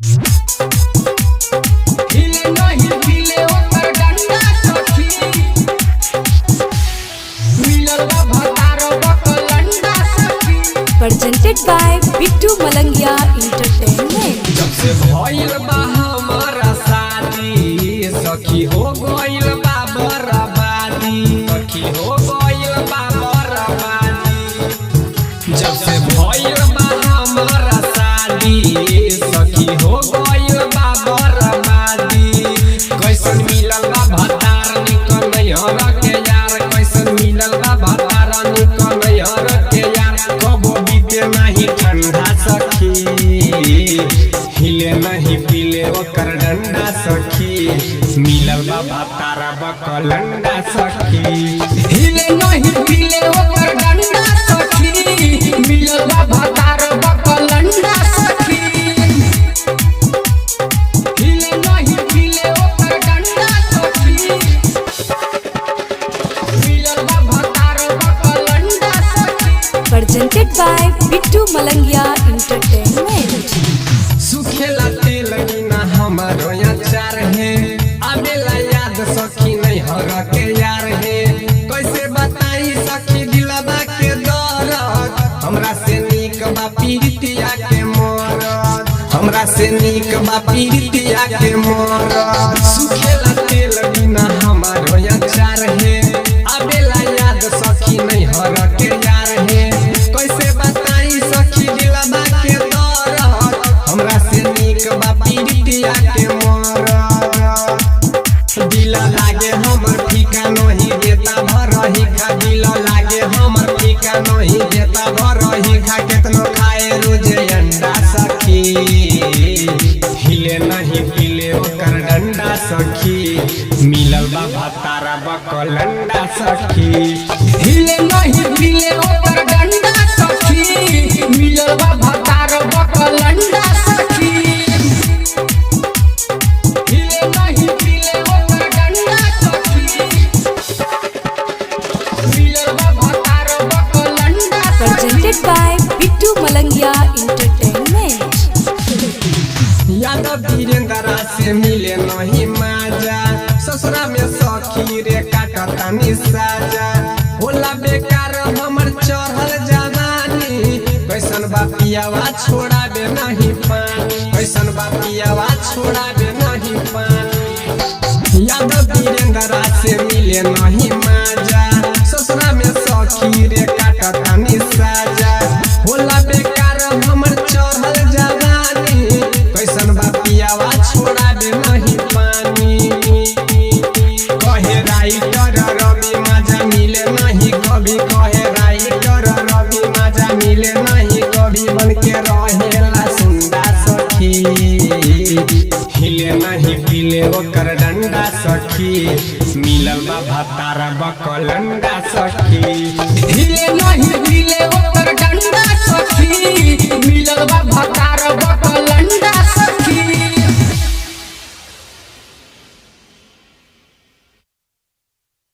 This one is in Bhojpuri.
हिले नहीं हिले ओकर डंडा सखी मिलल बा भतार बकलंडा सखी। Presented by Bittu Malangia Entertainment। जब से भइल बा हमारा शादी सखी हो गइल बा बर्बादी सखी हो गइल बा बर्बादी। जब से भइल बा हमारा शादी सखी हो गइल बा बर्बादी। कैसन मिलल बा भतार निकल नैहर के यार कैसन मिलल बा भतार निकल नैहर के यार। कबो बीते नहीं ठंडा सखी हिले नहीं पीले ओकर डंडा सखी मिलल बा भतार बकलंडा सखी। हिले नहीं पीले ओकर डंडा सखी मिलल बा भतार बकलंडा सखी। हिले नहीं पीले ओकर डंडा सखी मिलल बा भतार बकलंडा सखी। Presented by Bittu Malangia Entertainment। सुखेला तेल बिना हमारो अचार है आबेला याद सखी नहीं हर के यार है। कैसे बताई सखी दिलबा के दर्द हमरा से नीक बा पीरितिया के मरद हमरा से नीक बा पीरितिया के मरद। सुखेला तेल बिना हमारो अचार है आबेला याद सखी नहीं हर के यार है। कैसे बताई सखी दिलबा के दर्द हमरा से नीक बा पीरितिया के मरद। दिल लागे हमर फीका नहीं देता भरही खा दिल लागे हमर फीका नहीं देता भरही खा। केतनो खाए रोजे अंडा सखी हिले नहीं पीले ओकर डंडा सखी मिलल बा भतारा बकलंडा सखी। हिले नहीं पीले ओकर डंडा सखी मिलल बा भतार बकलंडा सखी। हिले नहीं पीले ओकर डंडा सखी मिलल बा भतार बकलंडा सखी। Presented by Bittu Malangia Entertainment। Yadav Virendra से मिले नहीं माजा ससुरा में सखी रे काटतानी साजा। होला बेकार हमर चढ़ल जवानी कैसन बापियावा छोड़ाबे नहीं पानी कैसन बापियावा छोड़ाबे नहीं पानी। यादव वीरेंद्रा से मिले नहीं माजा ससुरा में सखी रे काटतानी साजा। होला बेकार हमर चढ़ल जवानी कैसन बापियावा छोड़ाबे नहीं पानी। कहे राइटर रवि मजा मिले नहीं कभी कहे राइटर रवि मजा मिले नहीं कभी बन के रहेला सुंदा सखी हिले नहीं पीले ओकर डंडा सखी मिलल बा भतार बकलंडा सखी। हिले नहीं पीले ओकर डंडा